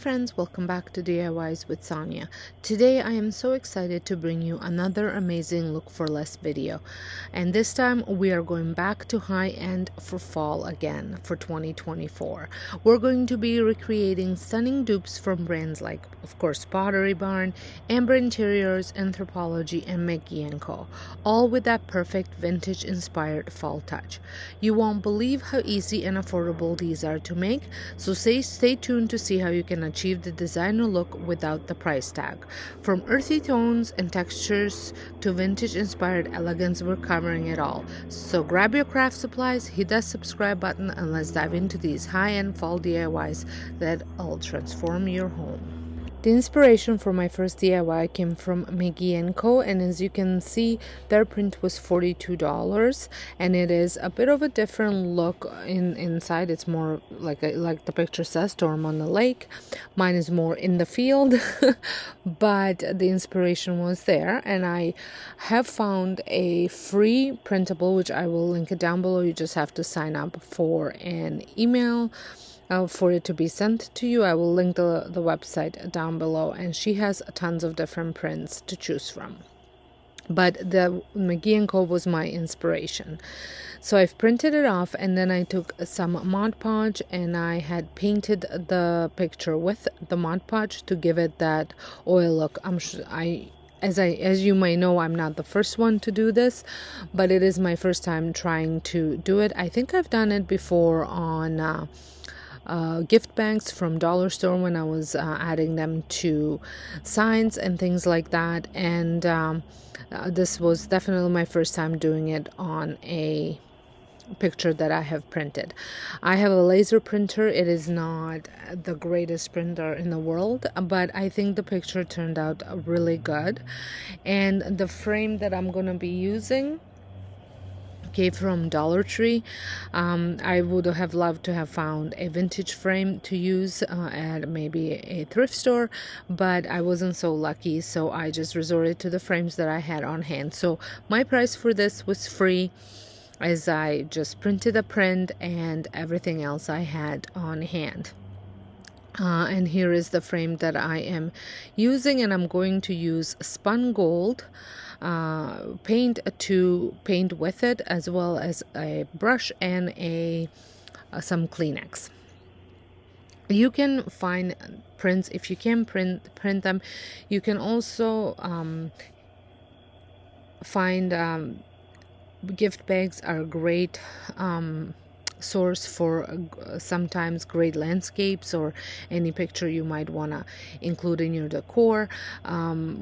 Hi friends, welcome back to DIYs with Sonia. Today I am so excited to bring you another amazing look for less video. And this time we are going back to high-end for fall again for 2024. We're going to be recreating stunning dupes from brands like, of course, Pottery Barn, Amber Interiors, Anthropologie, and McGee & Co. All with that perfect vintage-inspired fall touch. You won't believe how easy and affordable these are to make, so stay tuned to see how you can achieve the designer look without the price tag. From earthy tones and textures to vintage-inspired elegance, we're covering it all. So grab your craft supplies, hit that subscribe button, and let's dive into these high-end fall DIYs that'll transform your home. The inspiration for my first DIY came from McGee & Co. and as you can see, their print was $42 and it is a bit of a different look inside. It's more like the picture says, storm on the lake. Mine is more in the field, but the inspiration was there, and I have found a free printable, which I will link it down below. You just have to sign up for an email for it to be sent to you. I will link the website down below, and she has tons of different prints to choose from. But the McGee & Co. was my inspiration. So I've printed it off, and then I took some Mod Podge and I had painted the picture with the Mod Podge to give it that oil look. As you may know, I'm not the first one to do this, but it is my first time trying to do it. I think I've done it before on gift bags from dollar store when I was adding them to signs and things like that, and this was definitely my first time doing it on a picture that I have printed. I have a laser printer. It is not the greatest printer in the world, but I think the picture turned out really good. And the frame that I'm going to be using came from Dollar Tree. I would have loved to have found a vintage frame to use at maybe a thrift store, but I wasn't so lucky, so I just resorted to the frames that I had on hand. So my price for this was free, as I just printed a print and everything else I had on hand. And here is the frame that I am using, and I'm going to use spun gold paint to paint with it, as well as a brush and some Kleenex. You can find prints if you can print them. You can also find gift bags are a great source for sometimes great landscapes or any picture you might want to include in your decor.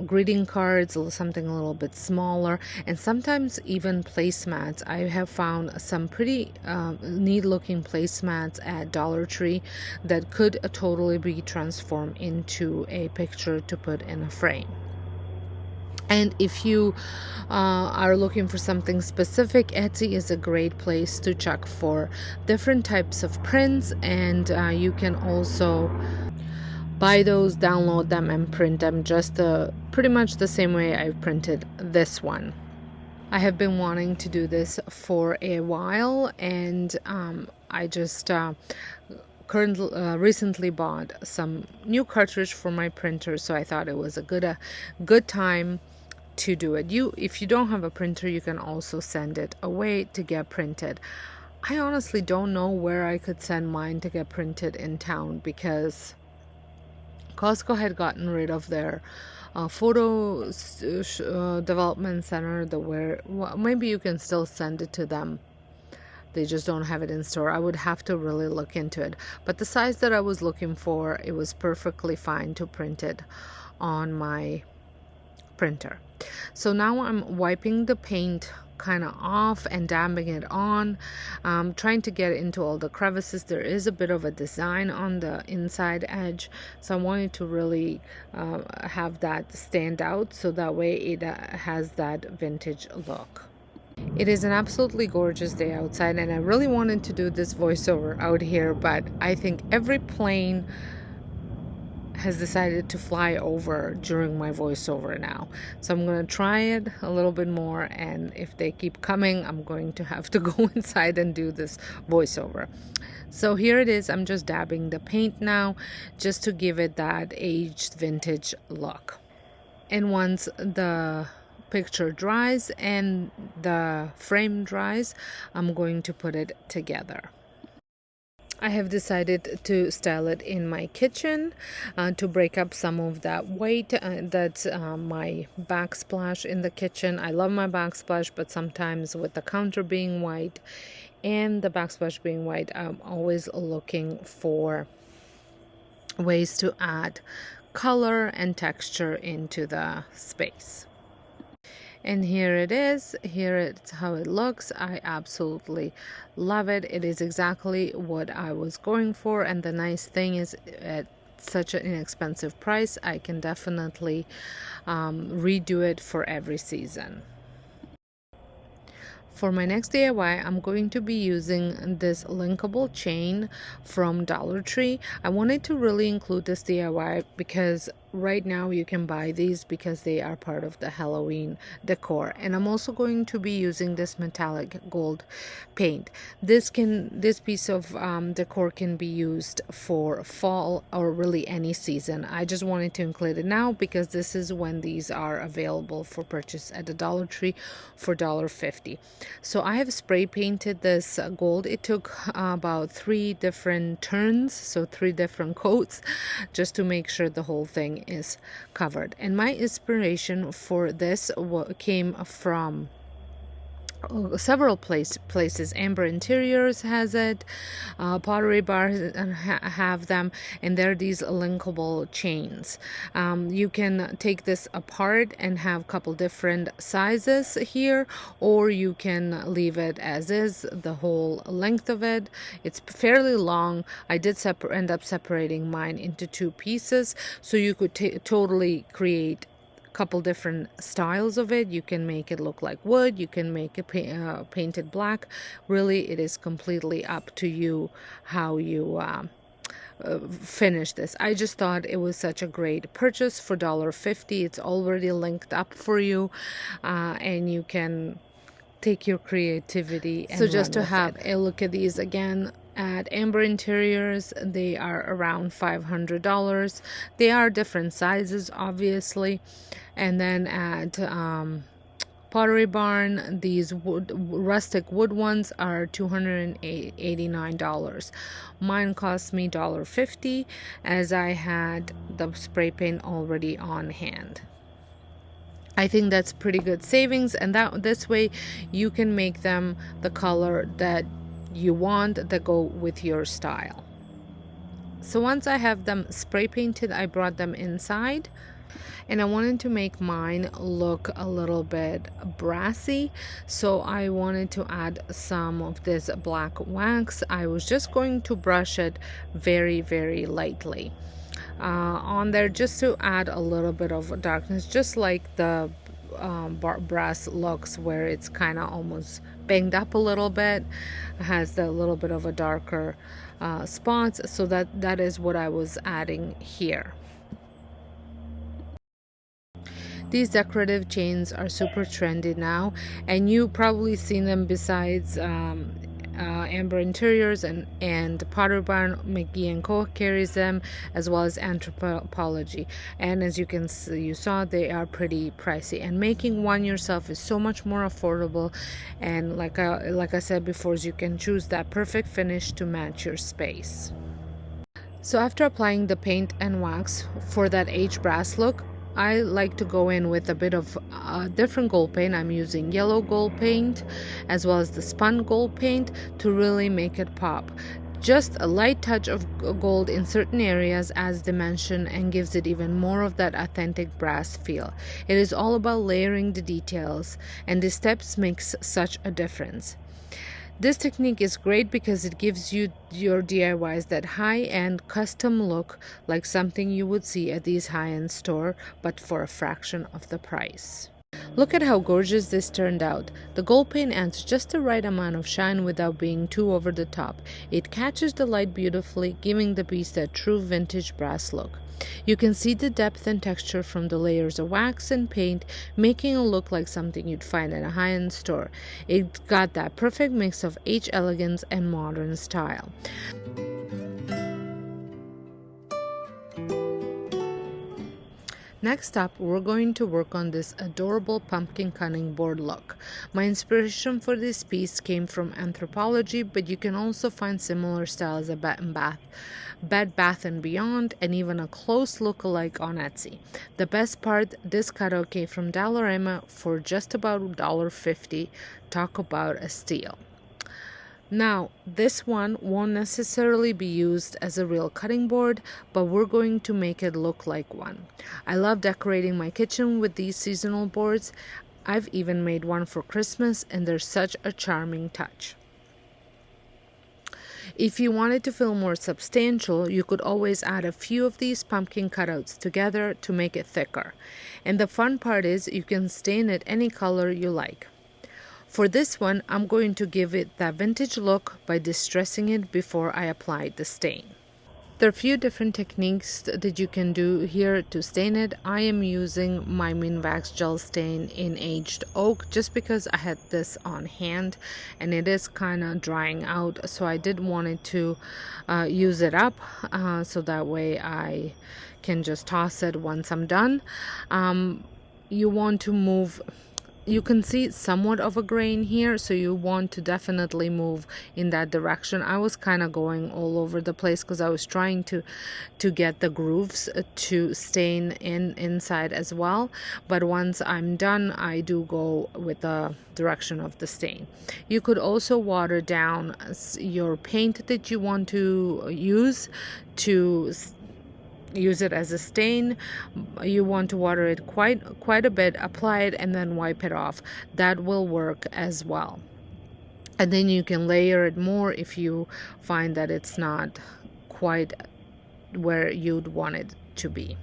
Greeting cards, something a little bit smaller, and sometimes even placemats. I have found some pretty neat looking placemats at Dollar Tree that could totally be transformed into a picture to put in a frame. And if you are looking for something specific, Etsy is a great place to check for different types of prints, and you can also buy those, download them, and print them just pretty much the same way I've printed this one. I have been wanting to do this for a while, and I just recently bought some new cartridge for my printer, so I thought it was a good time to do it. If you don't have a printer, you can also send it away to get printed. I honestly don't know where I could send mine to get printed in town, because Costco had gotten rid of their photo development center. Maybe you can still send it to them. They just don't have it in store. I would have to really look into it. But the size that I was looking for, it was perfectly fine to print it on my printer. So now I'm wiping the paint kind of off and dabbing it on, trying to get into all the crevices. There is a bit of a design on the inside edge, so I wanted to really have that stand out, so that way it has that vintage look. It is an absolutely gorgeous day outside, and I really wanted to do this voiceover out here, but I think every plane has decided to fly over during my voiceover now. So I'm going to try it a little bit more, and if they keep coming, I'm going to have to go inside and do this voiceover. So here it is. I'm just dabbing the paint now just to give it that aged vintage look. And once the picture dries and the frame dries, I'm going to put it together. I have decided to style it in my kitchen to break up some of that white that's my backsplash in the kitchen. I love my backsplash, but sometimes with the counter being white and the backsplash being white, I'm always looking for ways to add color and texture into the space. And here it is. Here it's how it looks. I absolutely love it. It is exactly what I was going for, and the nice thing is at such an inexpensive price, I can definitely redo it for every season. For my next DIY, I'm going to be using this linkable chain from Dollar Tree. I wanted to really include this DIY because right now you can buy these because they are part of the Halloween decor. And I'm also going to be using this metallic gold paint. This piece of decor can be used for fall or really any season. I just wanted to include it now because this is when these are available for purchase at the Dollar Tree for $1.50. So I have spray painted this gold. It took about 3 different turns, so 3 different coats, just to make sure the whole thing is covered. And my inspiration for this came from several places. Amber Interiors has it, Pottery Bar have them, and there are these linkable chains. You can take this apart and have a couple different sizes here, or you can leave it as is, the whole length of it. It's fairly long. I did end up separating mine into 2 pieces, so you could totally create couple different styles of it. You can make it look like wood, you can make it painted black. Really, it is completely up to you how you finish this. I just thought it was such a great purchase for $1.50. It's already linked up for you, and you can take your creativity and so just to have a look at these again. At Amber Interiors, they are around $500. They are different sizes, obviously. And then at Pottery Barn, these rustic wood ones are $289. Mine cost me $1.50 as I had the spray paint already on hand. I think that's pretty good savings, and this way you can make them the color that you want that go with your style. So once I have them spray painted, I brought them inside, and I wanted to make mine look a little bit brassy, so I wanted to add some of this black wax. I was just going to brush it very, very lightly on there just to add a little bit of darkness, just like the brass looks, where it's kind of almost banged up a little bit, has the little bit of a darker spots. So that is what I was adding here. These decorative chains are super trendy now, and you probably seen them besides Amber Interiors and Pottery Barn. McGee & Co. carries them, as well as Anthropology. And as you can see, you saw they are pretty pricey. And making one yourself is so much more affordable. And like I said before, you can choose that perfect finish to match your space. So after applying the paint and wax for that aged brass look, I like to go in with a bit of different gold paint. I'm using yellow gold paint as well as the spun gold paint to really make it pop. Just a light touch of gold in certain areas adds dimension and gives it even more of that authentic brass feel. It is all about layering the details, and the steps makes such a difference. This technique is great because it gives you your DIYs that high-end custom look, like something you would see at these high-end store, but for a fraction of the price. Look at how gorgeous this turned out. The gold paint adds just the right amount of shine without being too over the top. It catches the light beautifully, giving the piece that true vintage brass look. You can see the depth and texture from the layers of wax and paint, making it look like something you'd find at a high-end store. It got that perfect mix of age elegance and modern style. Next up, we're going to work on this adorable pumpkin cutting board look. My inspiration for this piece came from Anthropology, but you can also find similar styles at Bed Bath & Beyond, and even a close look-alike on Etsy. The best part, this cutout came from Dollarama for just about $1.50. Talk about a steal. Now, this one won't necessarily be used as a real cutting board, but we're going to make it look like one. I love decorating my kitchen with these seasonal boards. I've even made one for Christmas, and they're such a charming touch. If you wanted to feel more substantial, you could always add a few of these pumpkin cutouts together to make it thicker. And the fun part is you can stain it any color you like. For this one, I'm going to give it that vintage look by distressing it before I apply the stain. There are a few different techniques that you can do here to stain it. I am using my Minwax gel stain in aged oak just because I had this on hand and it is kind of drying out, so I did want it to use it up so that way I can just toss it once I'm done. You want to move. You can see somewhat of a grain here, so you want to definitely move in that direction. I was kind of going all over the place because I was trying to get the grooves to stain inside as well, but once I'm done I do go with the direction of the stain. You could also water down your paint that you want to use it as a stain. You want to water it quite a bit, apply it, and then wipe it off. That will work as well. And then you can layer it more if you find that it's not quite where you'd want it to be.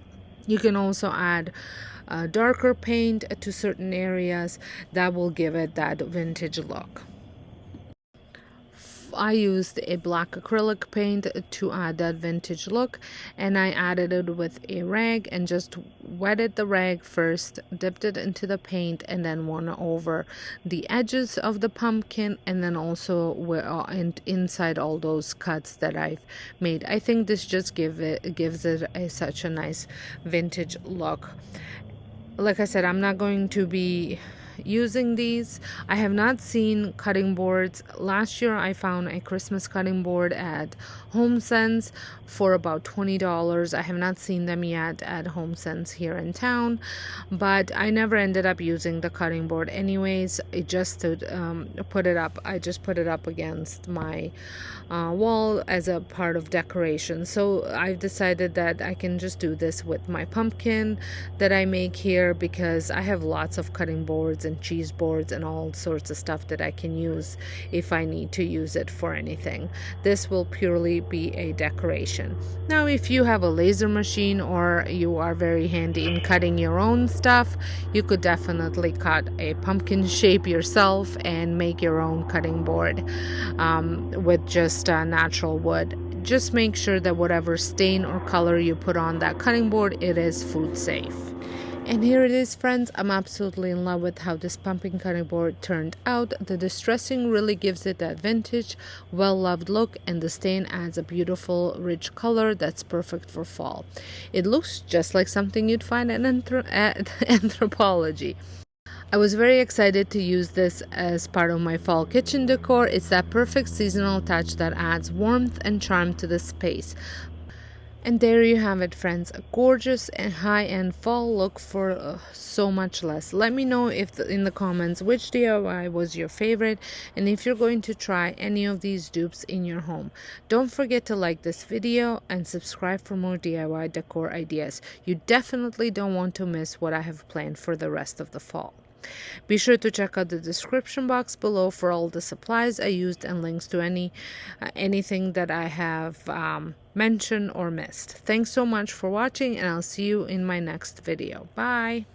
You can also add darker paint to certain areas that will give it that vintage look. I used a black acrylic paint to add that vintage look, and I added it with a rag and just wetted the rag first, dipped it into the paint, and then went over the edges of the pumpkin, and then also inside all those cuts that I've made. I think this just gives it such a nice vintage look. Like I said, I'm not going to be using these. I have not seen cutting boards. Last year I found a Christmas cutting board at HomeSense for about $20. I have not seen them yet at HomeSense here in town, but I never ended up using the cutting board anyways. It just to put it up, I just put it up against my wall as a part of decoration. So I've decided that I can just do this with my pumpkin that I make here, because I have lots of cutting boards and cheese boards and all sorts of stuff that I can use if I need to use it for anything. This will purely be a decoration. Now, if you have a laser machine or you are very handy in cutting your own stuff, you could definitely cut a pumpkin shape yourself and make your own cutting board with just natural wood. Just make sure that whatever stain or color you put on that cutting board, it is food safe. And here it is, friends. I'm absolutely in love with how this pumpkin cutting board turned out. The distressing really gives it that vintage, well-loved look, and the stain adds a beautiful, rich color that's perfect for fall. It looks just like something you'd find at Anthropology. I was very excited to use this as part of my fall kitchen decor. It's that perfect seasonal touch that adds warmth and charm to the space. And there you have it, friends, a gorgeous and high-end fall look for so much less. Let me know in the comments which DIY was your favorite, and if you're going to try any of these dupes in your home. Don't forget to like this video and subscribe for more DIY decor ideas. You definitely don't want to miss what I have planned for the rest of the fall. Be sure to check out the description box below for all the supplies I used and links to anything that I have mentioned or missed. Thanks so much for watching, and I'll see you in my next video. Bye!